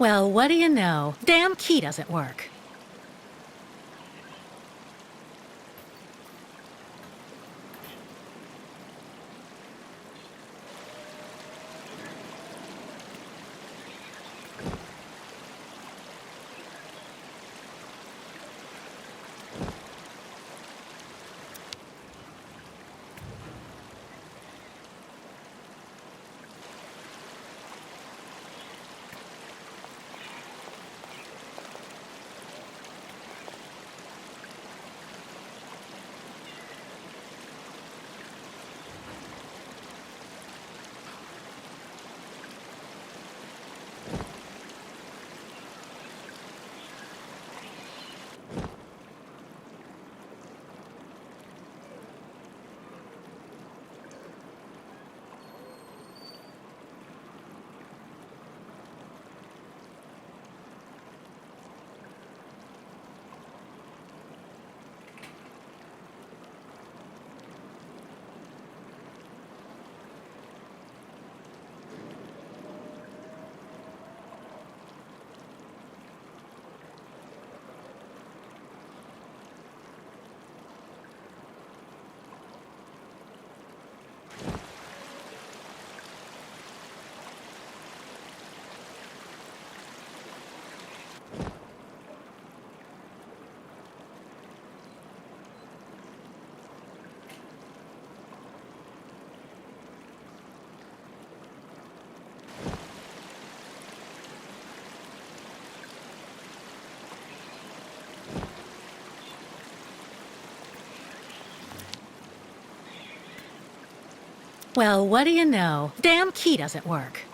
Well, what do you know? Damn key doesn't work. Well, what do you know? Damn key doesn't work.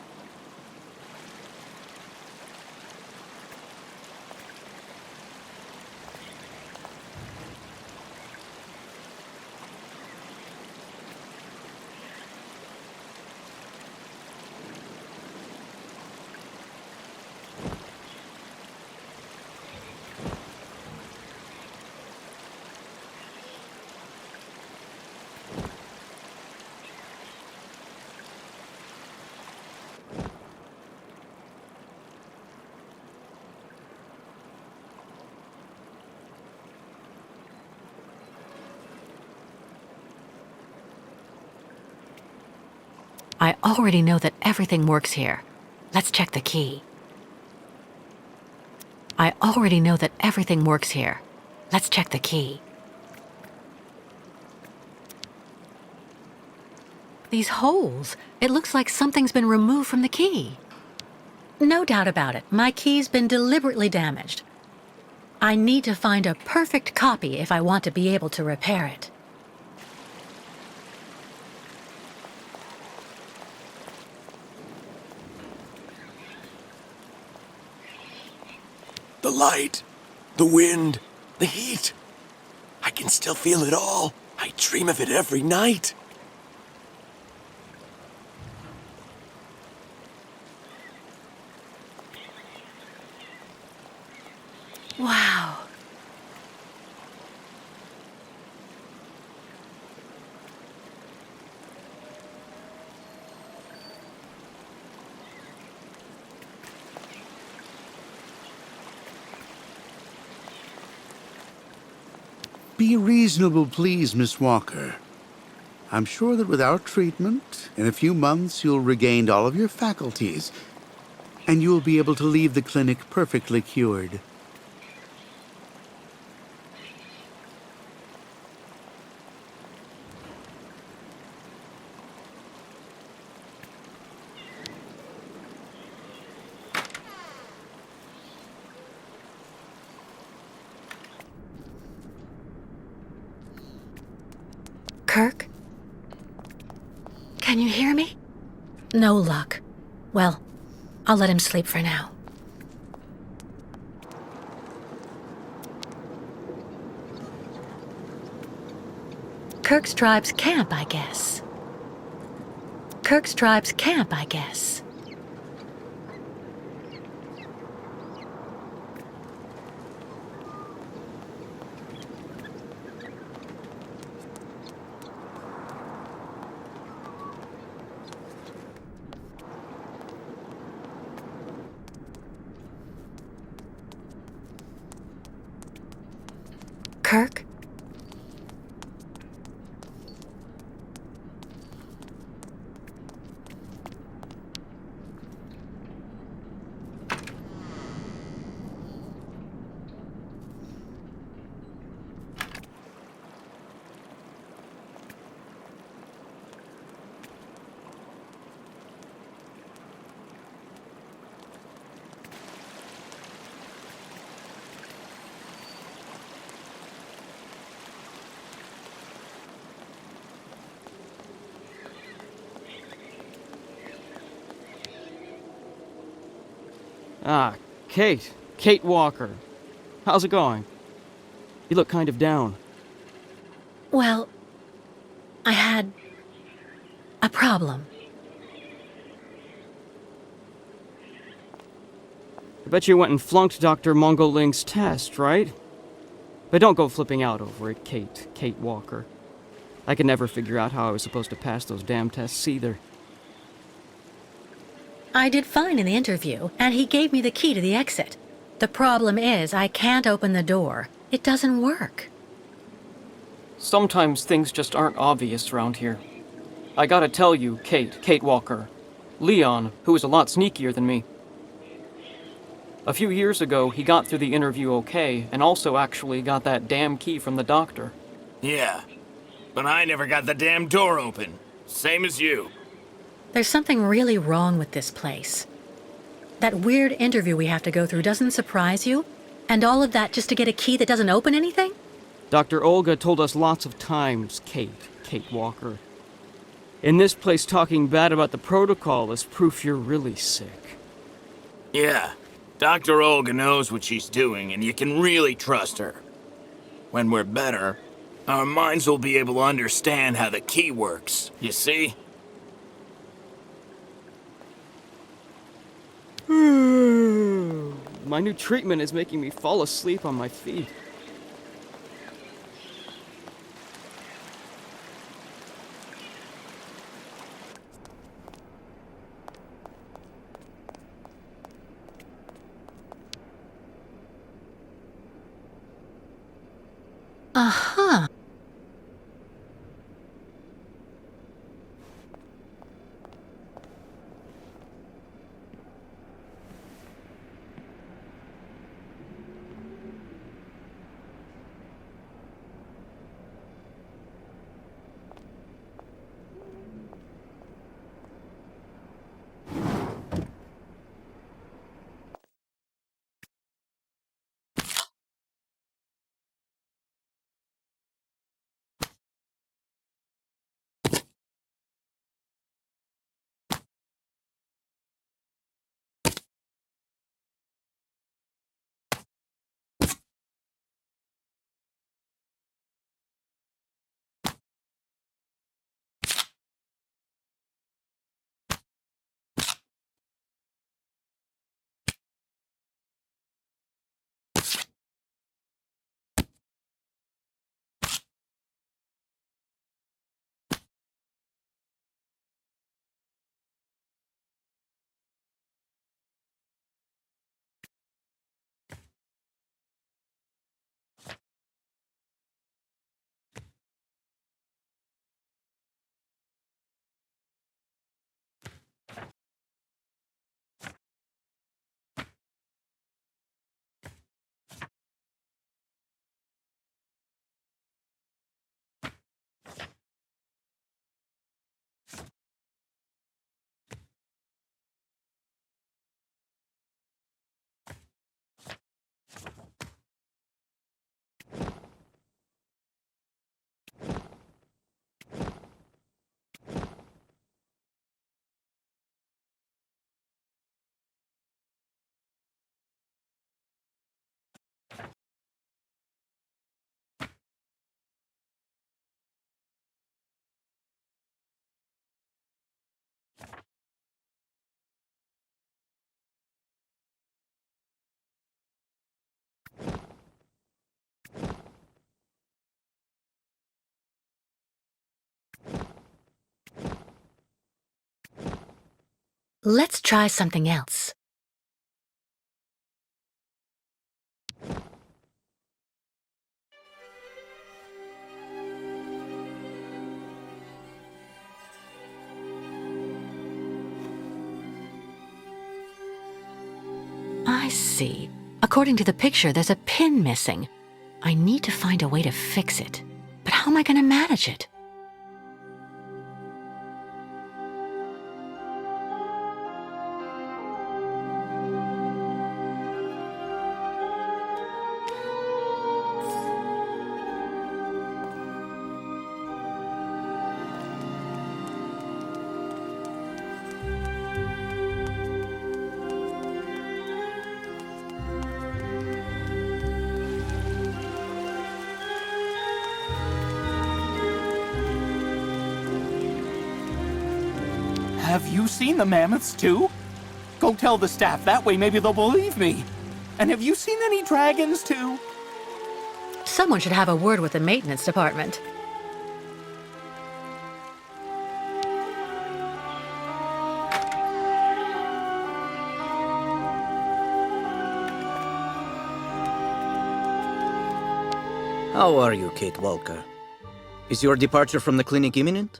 I already know that everything works here. Let's check the key. I already know that everything works here. Let's check the key. These holes, it looks like something's been removed from the key. No doubt about it, my key's been deliberately damaged. I need to find a perfect copy if I want to be able to repair it. The light, the wind, the heat. I can still feel it all. I dream of it every night. Wow. Be reasonable, please, Miss Walker. I'm sure that with our treatment, in a few months you'll regain all of your faculties, and you'll be able to leave the clinic perfectly cured. Kirk? Can you hear me? No luck. Well, I'll let him sleep for now. Kirk's tribe's camp, I guess. Kirk's tribe's camp, I guess. Kirk? Ah, Kate. Kate Walker. How's it going? You look kind of down. Well, I had a problem. I bet you went and flunked Dr. Mongoling's test, right? But don't go flipping out over it, Kate. Kate Walker. I could never figure out how I was supposed to pass those damn tests either. I did fine in the interview, and he gave me the key to the exit. The problem is, I can't open the door. It doesn't work. Sometimes things just aren't obvious around here. I gotta tell you, Kate Walker. Leon, who is a lot sneakier than me. A few years ago, he got through the interview okay, and also actually got that damn key from the doctor. Yeah, but I never got the damn door open. Same as you. There's something really wrong with this place. That weird interview we have to go through doesn't surprise you? And all of that just to get a key that doesn't open anything? Dr. Olga told us lots of times, Kate Walker. In this place, talking bad about the protocol is proof you're really sick. Yeah, Dr. Olga knows what she's doing, and you can really trust her. When we're better, our minds will be able to understand how the key works, you see? My new treatment is making me fall asleep on my feet. Uh-huh. Let's try something else. I see. According to the picture, there's a pin missing. I need to find a way to fix it. But how am I going to manage it? Have you seen the mammoths too? Go tell the staff, that way maybe they'll believe me. And have you seen any dragons too? Someone should have a word with the maintenance department. How are you, Kate Walker? Is your departure from the clinic imminent?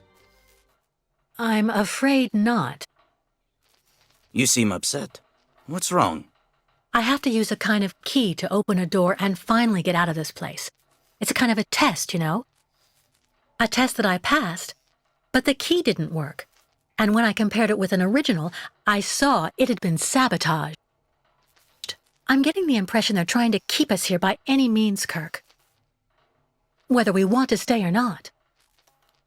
I'm afraid not. You seem upset. What's wrong? I have to use a kind of key to open a door and finally get out of this place. It's a kind of a test, you know? A test that I passed, but the key didn't work. And when I compared it with an original, I saw it had been sabotaged. I'm getting the impression they're trying to keep us here by any means, Kirk. Whether we want to stay or not.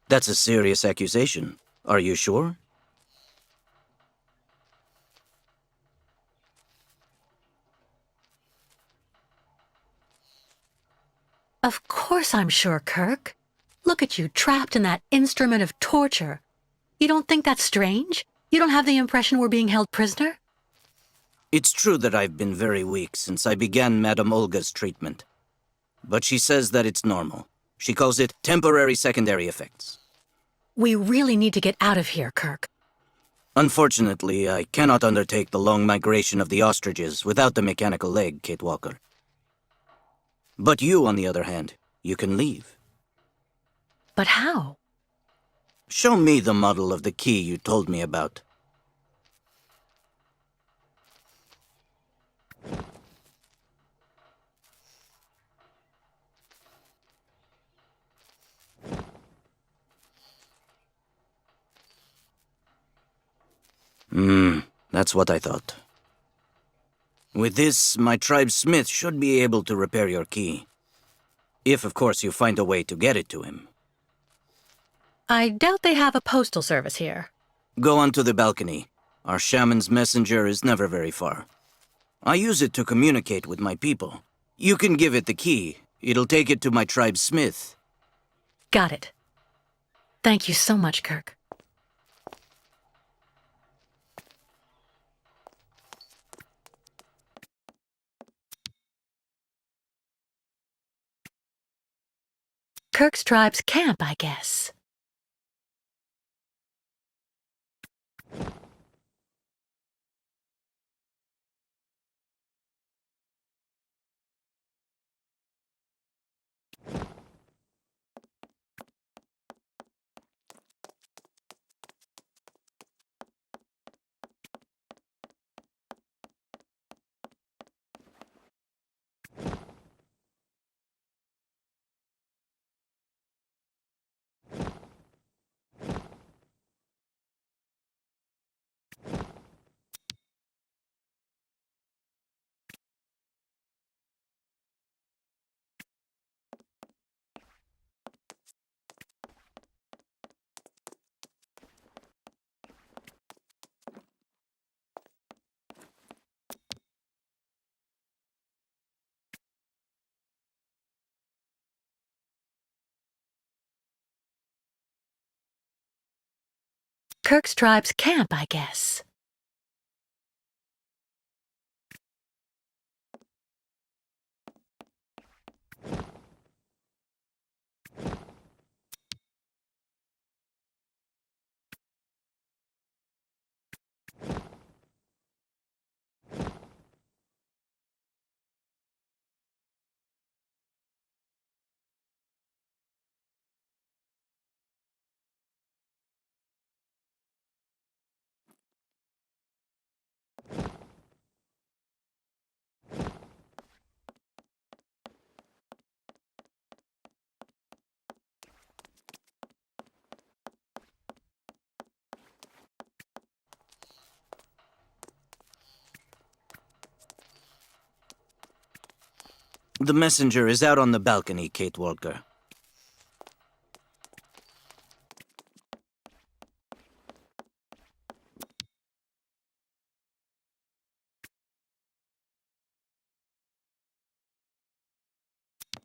That's a serious accusation. Are you sure? Of course I'm sure, Kirk. Look at you, trapped in that instrument of torture. You don't think that's strange? You don't have the impression we're being held prisoner? It's true that I've been very weak since I began Madame Olga's treatment. But she says that it's normal. She calls it temporary secondary effects. We really need to get out of here, Kirk. Unfortunately, I cannot undertake the long migration of the ostriches without the mechanical leg, Kate Walker. But you, on the other hand, you can leave. But how? Show me the model of the key you told me about. That's what I thought. With this, my tribe smith should be able to repair your key. If, of course, you find a way to get it to him. I doubt they have a postal service here. Go onto the balcony. Our shaman's messenger is never very far. I use it to communicate with my people. You can give it the key. It'll take it to my tribe smith. Got it. Thank you so much, Kirk. Kirk's tribe's camp, I guess. Kirk's tribe's camp, I guess. The messenger is out on the balcony, Kate Walker.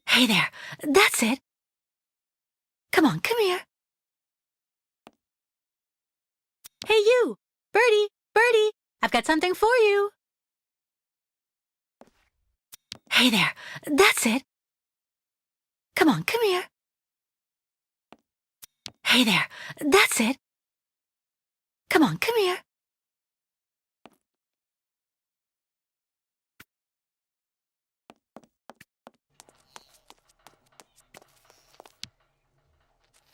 Hey there. That's it. Come on, come here. Hey, you. Birdie, Birdie, I've got something for you. Hey there. That's it. Come on, come here. Hey there. That's it. Come on, come here.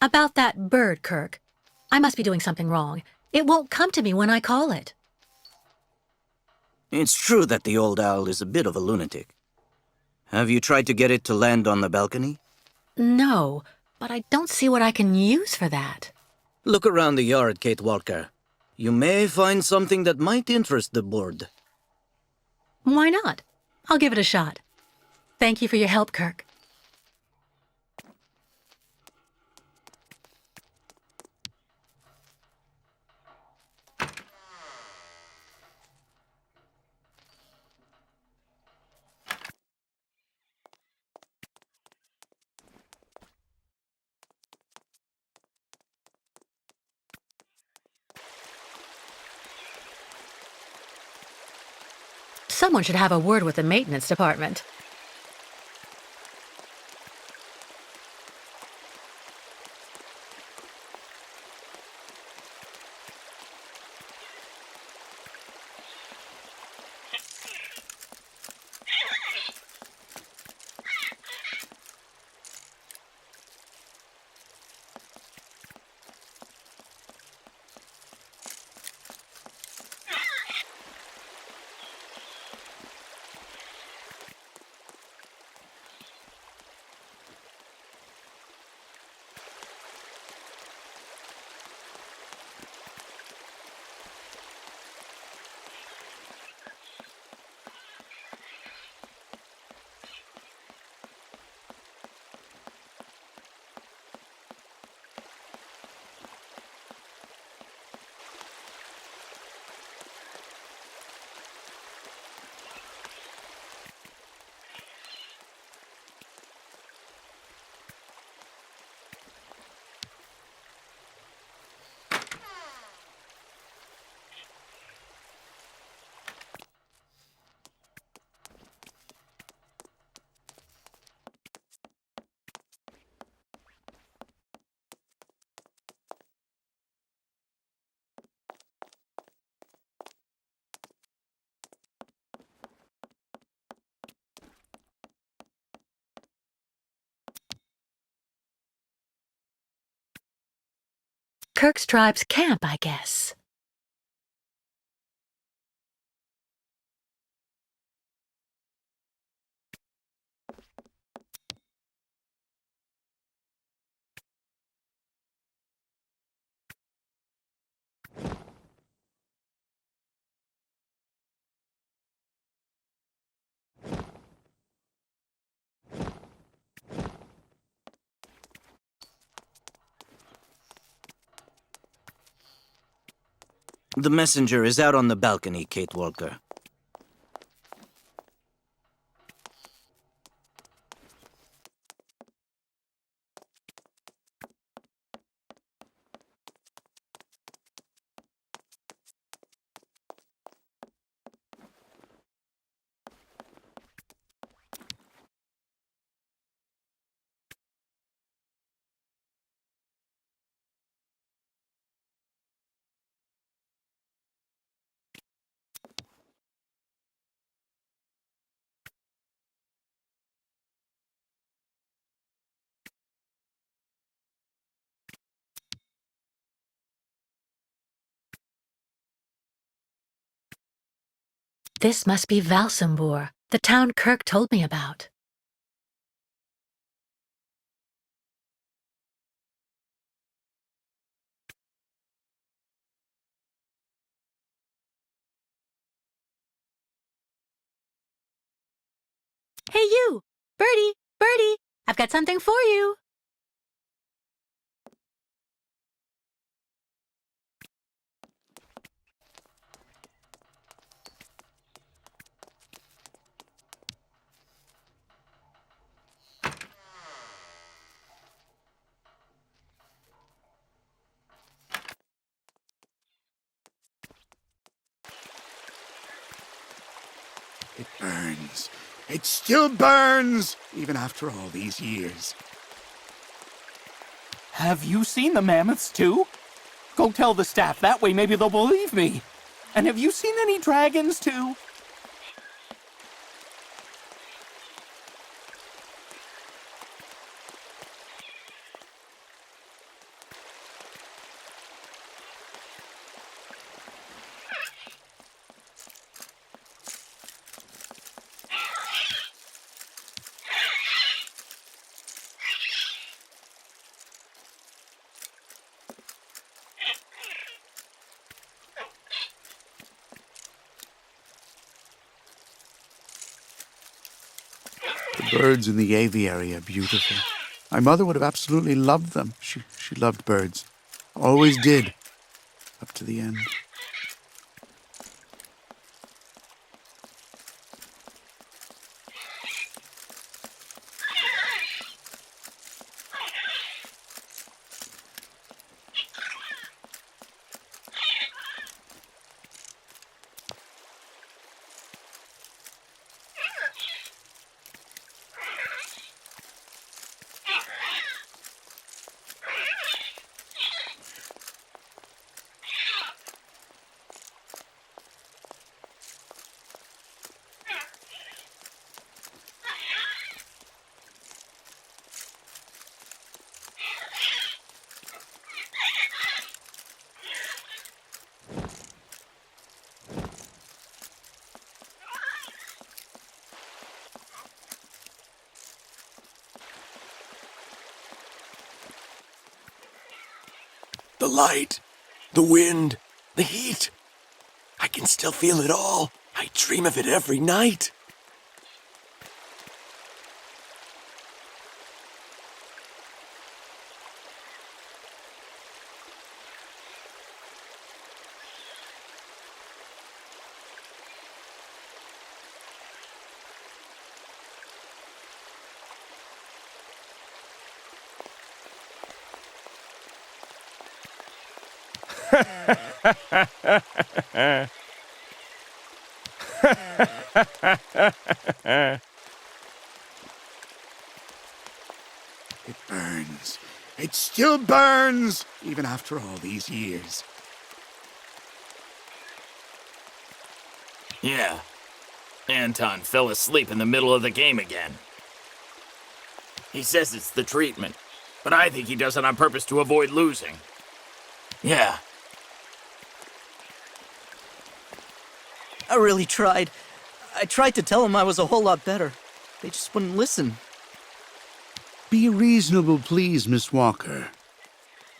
About that bird, Kirk. I must be doing something wrong. It won't come to me when I call it. It's true that the old owl is a bit of a lunatic. Have you tried to get it to land on the balcony? No, but I don't see what I can use for that. Look around the yard, Kate Walker. You may find something that might interest the board. Why not? I'll give it a shot. Thank you for your help, Kirk. Someone should have a word with the maintenance department. Kirk's tribe's camp, I guess. The messenger is out on the balcony, Kate Walker. This must be Valsambor, the town Kirk told me about. Hey, you! Birdie, Birdie, I've got something for you. It burns. It still burns, even after all these years. Have you seen the mammoths too? Go tell the staff, that way maybe they'll believe me. And have you seen any dragons too? The birds in the aviary are beautiful. My mother would have absolutely loved them. She loved birds. Always did. Up to the end. The light, the wind, the heat. I can still feel it all. I dream of it every night. It burns. It still burns, even after all these years. Yeah. Anton fell asleep in the middle of the game again. He says it's the treatment, but I think he does it on purpose to avoid losing. Yeah. I really tried. I tried to tell them I was a whole lot better. They just wouldn't listen. Be reasonable, please, Miss Walker.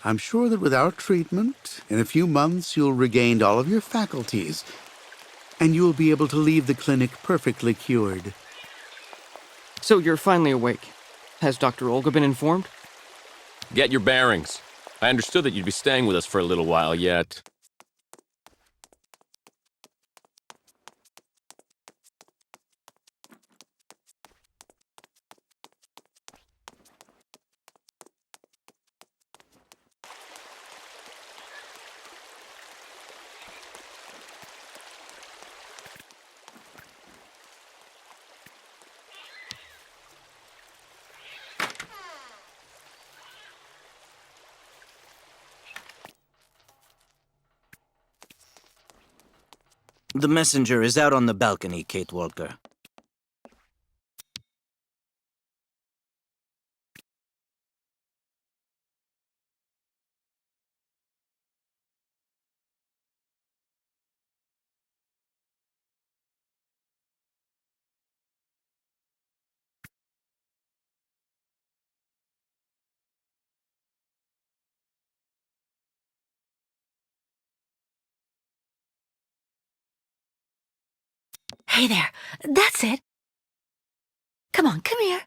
I'm sure that with our treatment, in a few months you'll regain all of your faculties, and you'll be able to leave the clinic perfectly cured. So you're finally awake. Has Dr. Olga been informed? Get your bearings. I understood that you'd be staying with us for a little while yet. The messenger is out on the balcony, Kate Walker. Hey there, that's it. Come on, come here.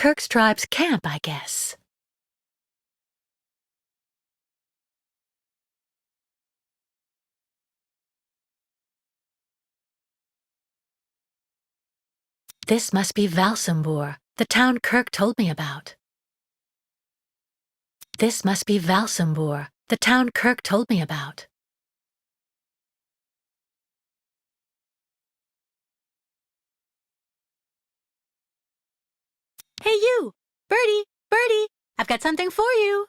Kirk's tribe's camp, I guess. This must be Valsambor, the town Kirk told me about. This must be Valsambor, the town Kirk told me about. Hey you! Birdie! Birdie! I've got something for you!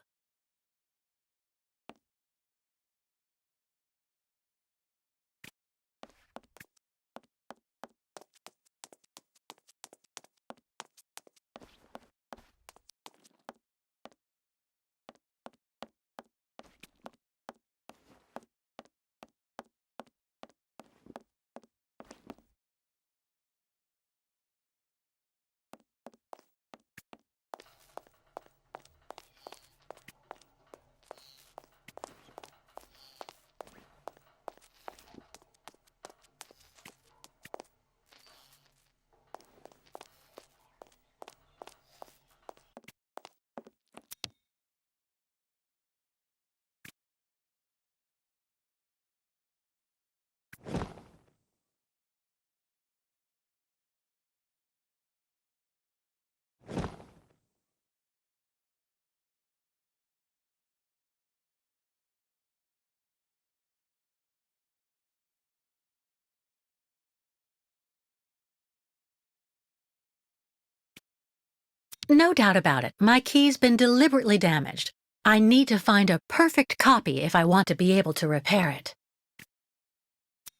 No doubt about it, my key's been deliberately damaged. I need to find a perfect copy if I want to be able to repair it.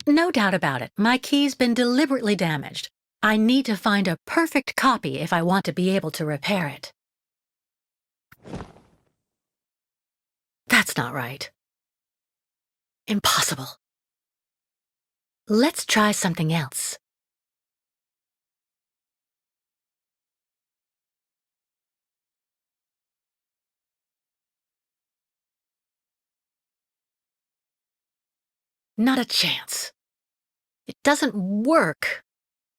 No doubt about it, my key's been deliberately damaged. I need to find a perfect copy if I want to be able to repair it. That's not right. Impossible. Let's try something else. Not a chance. It doesn't work.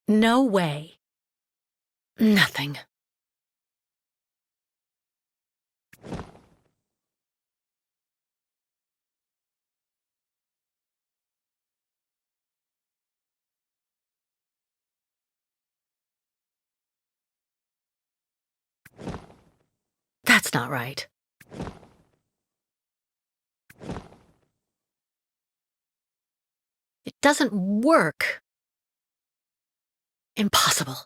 No way. Nothing. That's not right. It doesn't work. Impossible.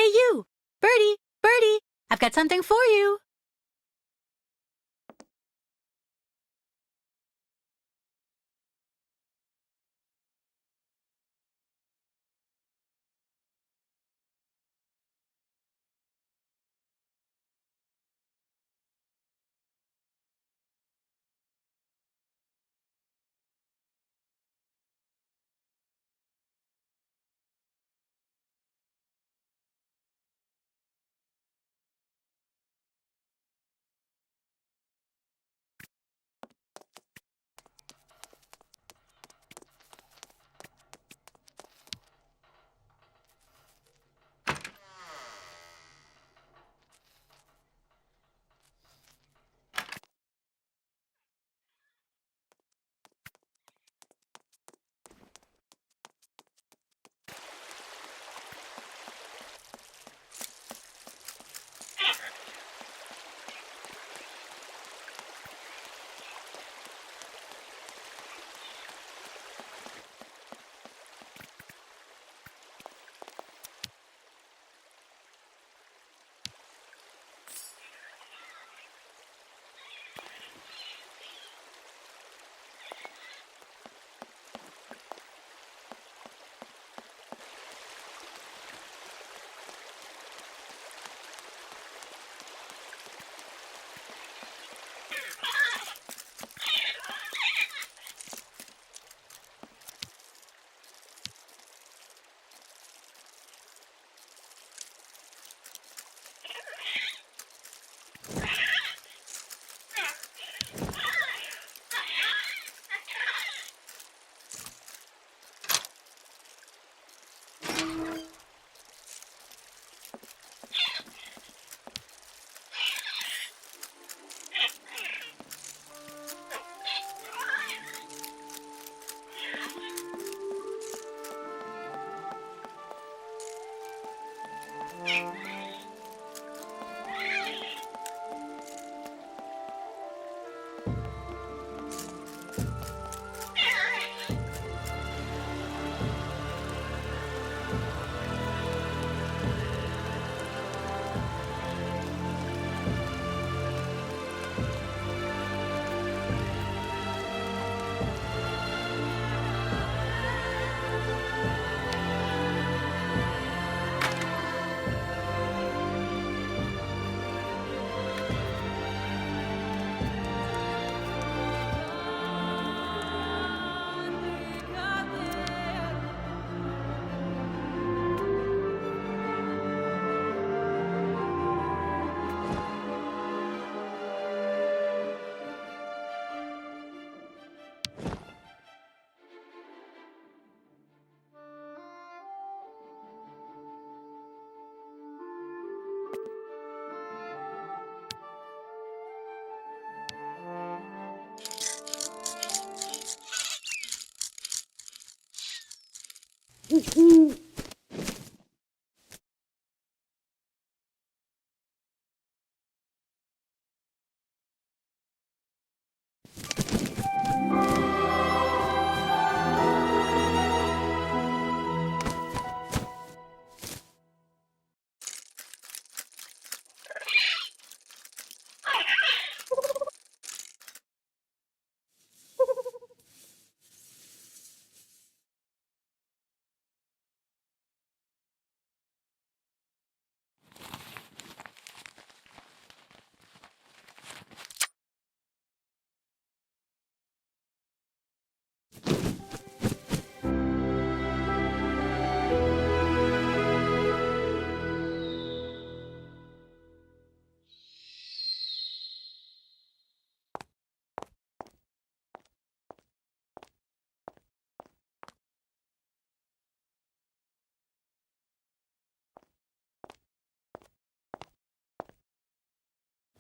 Hey you! Birdie! Birdie! I've got something for you!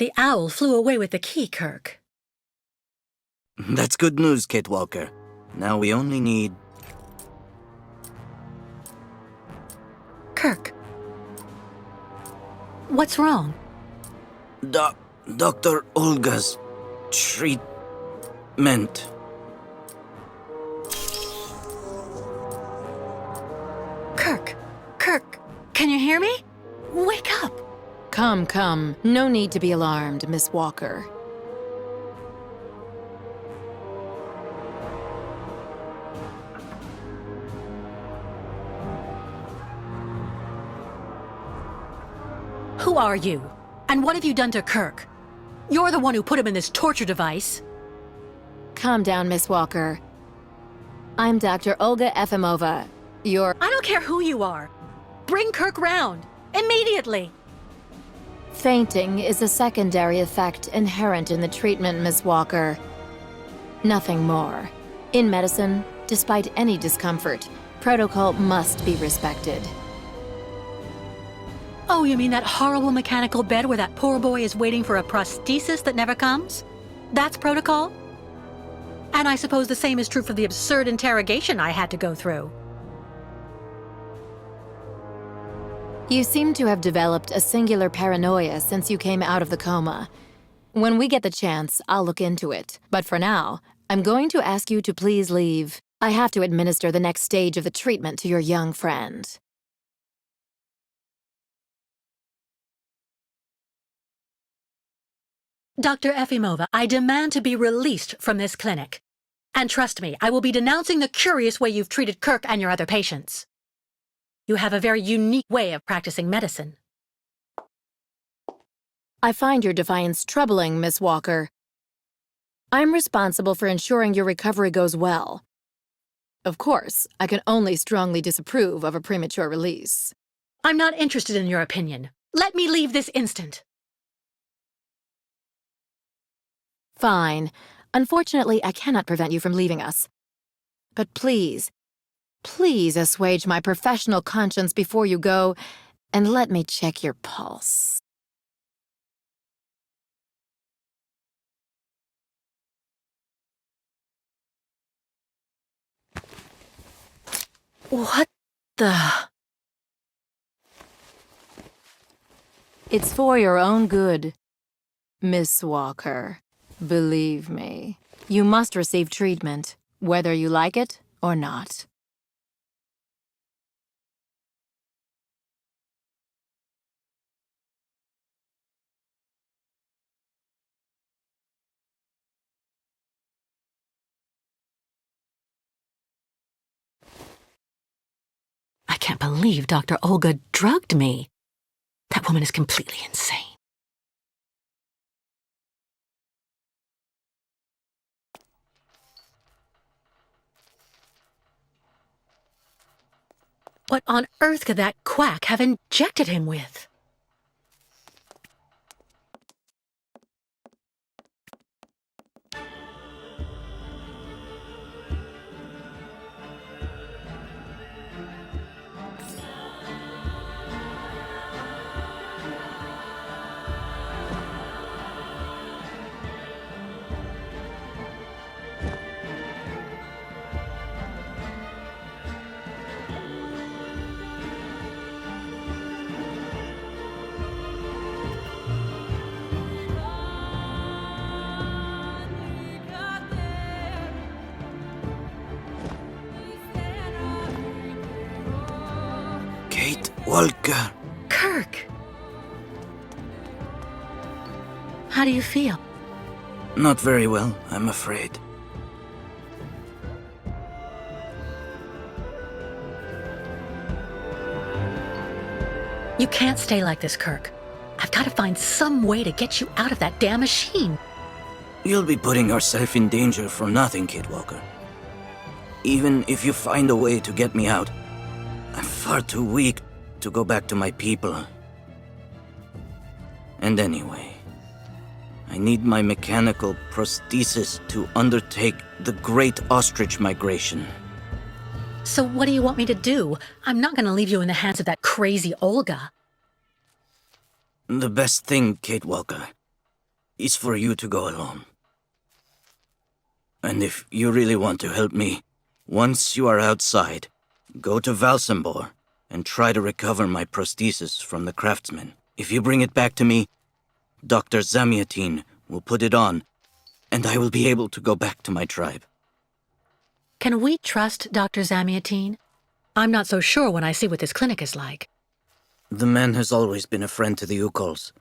The owl flew away with the key, Kirk. That's good news, Kate Walker. Now we only need... Kirk. What's wrong? Dr. Olga's treatment. Kirk. Kirk, can you hear me? Wake up. Come, come. No need to be alarmed, Miss Walker. Who are you? And what have you done to Kirk? You're the one who put him in this torture device. Calm down, Miss Walker. I'm Dr. Olga Efimova. I don't care who you are. Bring Kirk round. Immediately. Fainting is a secondary effect inherent in the treatment, Miss Walker. Nothing more. In medicine, despite any discomfort, protocol must be respected. Oh, you mean that horrible mechanical bed where that poor boy is waiting for a prosthesis that never comes? That's protocol? And I suppose the same is true for the absurd interrogation I had to go through. You seem to have developed a singular paranoia since you came out of the coma. When we get the chance, I'll look into it. But for now, I'm going to ask you to please leave. I have to administer the next stage of the treatment to your young friend. Dr. Efimova, I demand to be released from this clinic. And trust me, I will be denouncing the curious way you've treated Kirk and your other patients. You have a very unique way of practicing medicine. I find your defiance troubling, Miss Walker. I'm responsible for ensuring your recovery goes well. Of course, I can only strongly disapprove of a premature release. I'm not interested in your opinion. Let me leave this instant. Fine. Unfortunately, I cannot prevent you from leaving us. But please, please assuage my professional conscience before you go, and let me check your pulse. What the... It's for your own good, Miss Walker. Believe me, you must receive treatment, whether you like it or not. I can't believe Dr. Olga drugged me. That woman is completely insane. What on earth could that quack have injected him with? Walker. Kirk! How do you feel? Not very well, I'm afraid. You can't stay like this, Kirk. I've got to find some way to get you out of that damn machine. You'll be putting yourself in danger for nothing, Kid Walker. Even if you find a way to get me out, I'm far too weak to go back to my people. And anyway, I need my mechanical prosthesis to undertake the Great Ostrich Migration. So what do you want me to do? I'm not going to leave you in the hands of that crazy Olga. The best thing, Kate Walker, is for you to go alone. And if you really want to help me, once you are outside, go to Valsambor and try to recover my prosthesis from the craftsman. If you bring it back to me, Dr. Zamiatin will put it on, and I will be able to go back to my tribe. Can we trust Dr. Zamiatin? I'm not so sure when I see what this clinic is like. The man has always been a friend to the Ukols,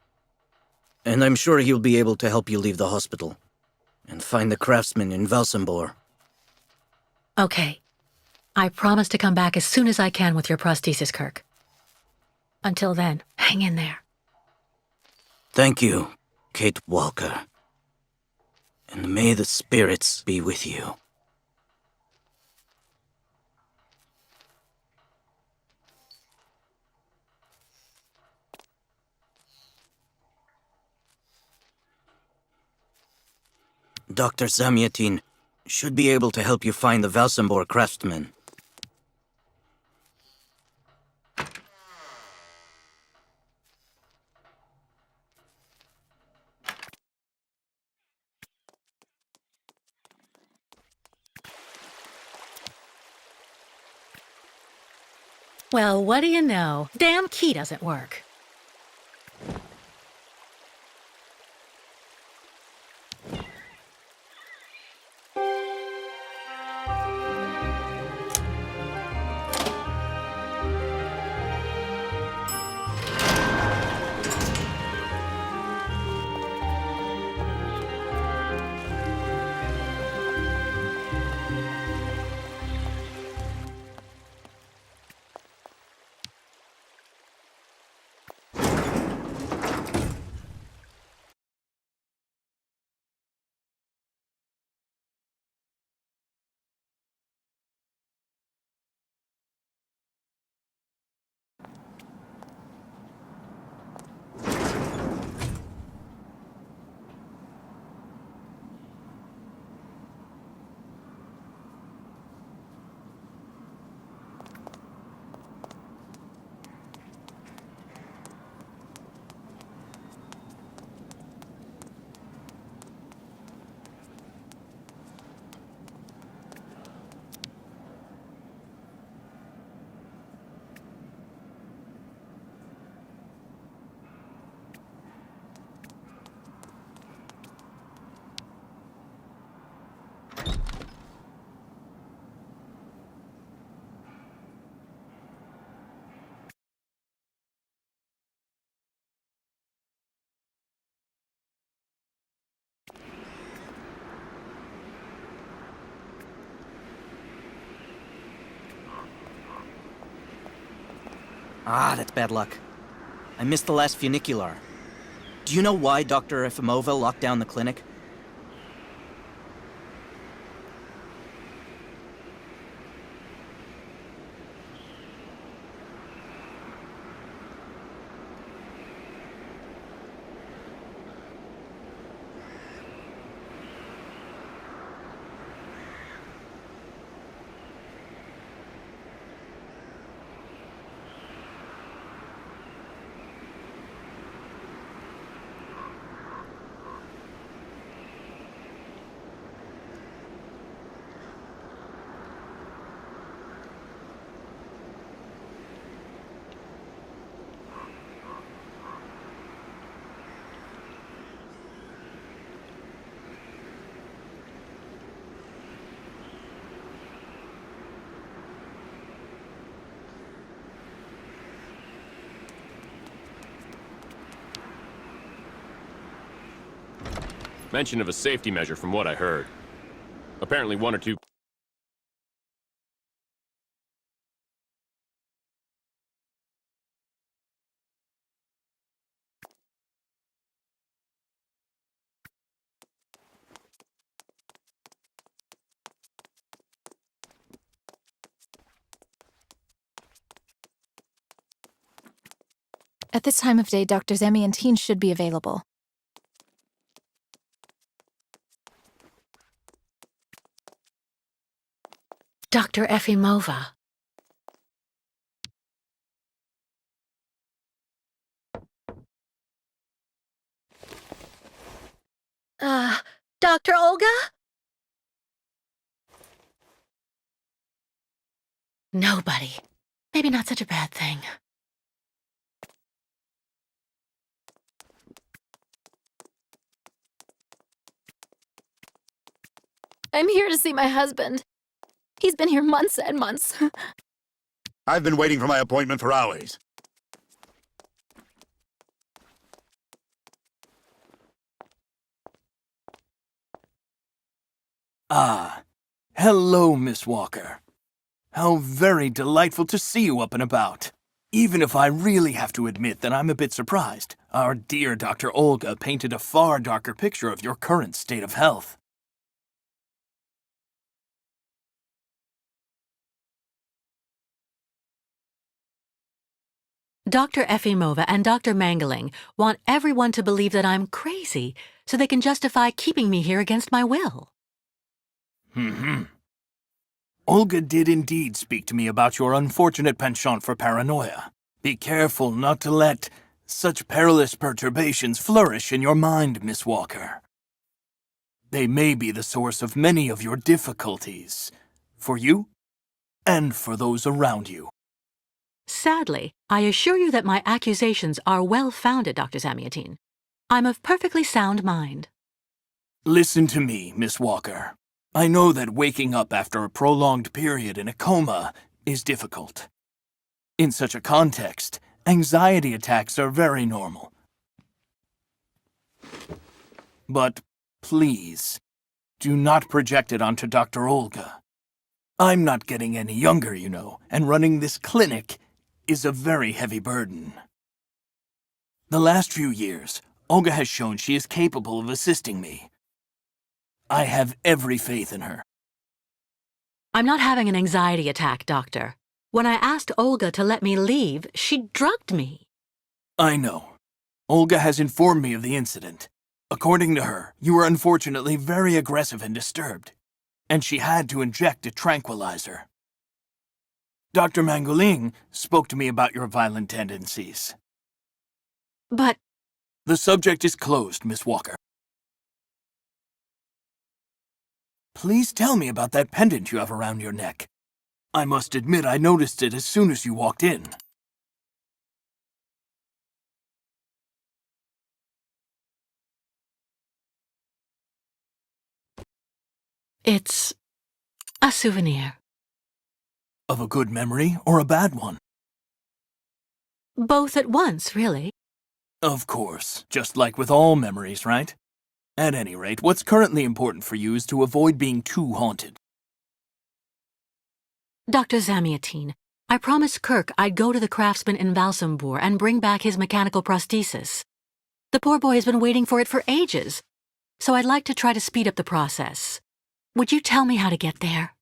and I'm sure he'll be able to help you leave the hospital and find the craftsman in Valsambor. Okay. I promise to come back as soon as I can with your prosthesis, Kirk. Until then, hang in there. Thank you, Kate Walker. And may the spirits be with you. Dr. Zamiatin should be able to help you find the Valsambor craftsman. Well, what do you know? Damn key doesn't work. Ah, that's bad luck. I missed the last funicular. Do you know why Dr. Efimova locked down the clinic? Mention of a safety measure from what I heard. Apparently one or two... At this time of day, Dr. Zamiantine should be available. Dr. Efimova. Dr. Olga? Nobody. Maybe not such a bad thing. I'm here to see my husband. He's been here months and months. I've been waiting for my appointment for hours. Ah, hello, Miss Walker. How very delightful to see you up and about. Even if I really have to admit that I'm a bit surprised, our dear Dr. Olga painted a far darker picture of your current state of health. Dr. Efimova and Dr. Mangling want everyone to believe that I'm crazy so they can justify keeping me here against my will. Olga did indeed speak to me about your unfortunate penchant for paranoia. Be careful not to let such perilous perturbations flourish in your mind, Miss Walker. They may be the source of many of your difficulties, for you and for those around you. Sadly, I assure you that my accusations are well-founded, Dr. Zamiatine. I'm of perfectly sound mind. Listen to me, Miss Walker. I know that waking up after a prolonged period in a coma is difficult. In such a context, anxiety attacks are very normal. But please, do not project it onto Dr. Olga. I'm not getting any younger, you know, and running this clinic is a very heavy burden. The last few years, Olga has shown she is capable of assisting me. I have every faith in her. I'm not having an anxiety attack, Doctor. When I asked Olga to let me leave, she drugged me. I know. Olga has informed me of the incident. According to her, you were unfortunately very aggressive and disturbed, and she had to inject a tranquilizer. Dr. Mangoling spoke to me about your violent tendencies. But... The subject is closed, Miss Walker. Please tell me about that pendant you have around your neck. I must admit I noticed it as soon as you walked in. It's a souvenir. Of a good memory or a bad one? Both at once, really. Of course, just like with all memories, right? At any rate, what's currently important for you is to avoid being too haunted. Dr. Zamiatine, I promised Kirk I'd go to the craftsman in Valsambor and bring back his mechanical prosthesis. The poor boy has been waiting for it for ages, so I'd like to try to speed up the process. Would you tell me how to get there?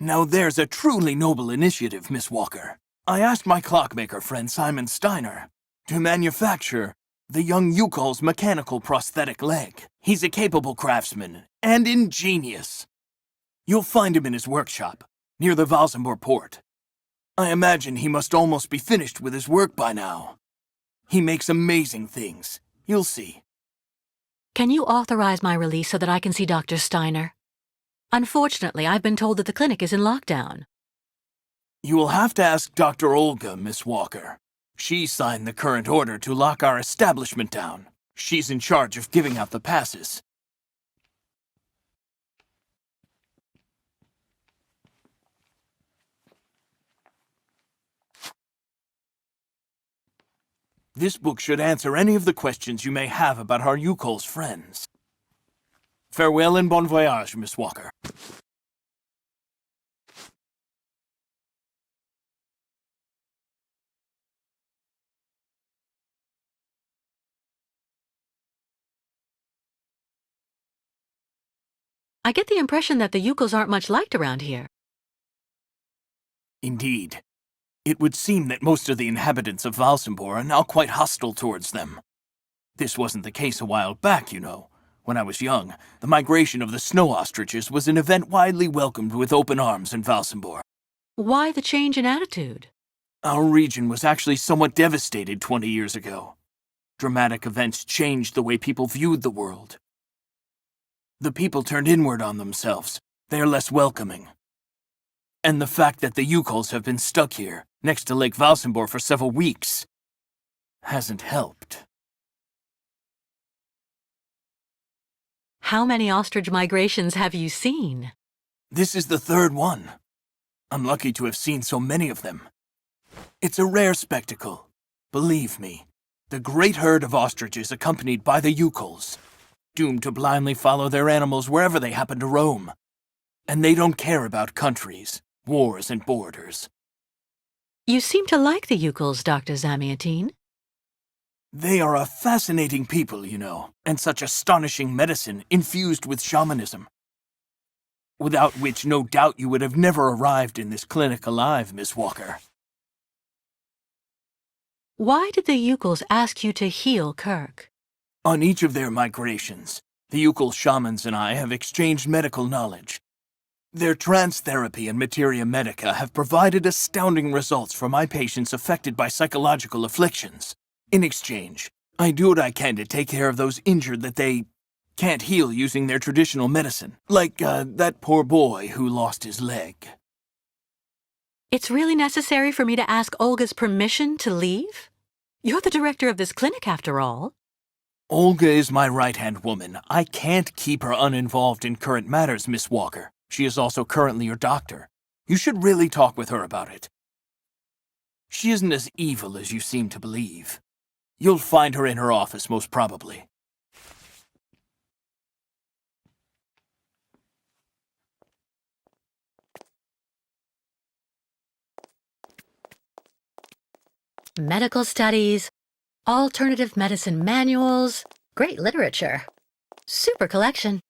Now there's a truly noble initiative, Miss Walker. I asked my clockmaker friend Simon Steiner to manufacture the young Yukal's mechanical prosthetic leg. He's a capable craftsman and ingenious. You'll find him in his workshop, near the Valsambor port. I imagine he must almost be finished with his work by now. He makes amazing things. You'll see. Can you authorize my release so that I can see Dr. Steiner? Unfortunately, I've been told that the clinic is in lockdown. You will have to ask Dr. Olga, Miss Walker. She signed the current order to lock our establishment down. She's in charge of giving out the passes. This book should answer any of the questions you may have about our Yukal's friends. Farewell and bon voyage, Miss Walker. I get the impression that the Yukos aren't much liked around here. Indeed. It would seem that most of the inhabitants of Valsambor are now quite hostile towards them. This wasn't the case a while back, you know. When I was young, the migration of the snow ostriches was an event widely welcomed with open arms in Valsambor. Why the change in attitude? Our region was actually somewhat devastated 20 years ago. Dramatic events changed the way people viewed the world. The people turned inward on themselves. They are less welcoming. And the fact that the Yukols have been stuck here, next to Lake Valsambor for several weeks, hasn't helped. How many ostrich migrations have you seen? This is the third one. I'm lucky to have seen so many of them. It's a rare spectacle. Believe me, the great herd of ostriches accompanied by the Yukols, doomed to blindly follow their animals wherever they happen to roam. And they don't care about countries, wars, and borders. You seem to like the Yukos, Dr. Zamiatine. They are a fascinating people, you know, and such astonishing medicine infused with shamanism. Without which, no doubt you would have never arrived in this clinic alive, Miss Walker. Why did the Yukos ask you to heal Kirk? On each of their migrations, the Yukol shamans and I have exchanged medical knowledge. Their trance therapy and materia medica have provided astounding results for my patients affected by psychological afflictions. In exchange, I do what I can to take care of those injured that they can't heal using their traditional medicine, like that poor boy who lost his leg. It's really necessary for me to ask Olga's permission to leave? You're the director of this clinic, after all. Olga is my right-hand woman. I can't keep her uninvolved in current matters, Miss Walker. She is also currently your doctor. You should really talk with her about it. She isn't as evil as you seem to believe. You'll find her in her office, most probably. Medical studies, alternative medicine manuals, great literature. Super collection.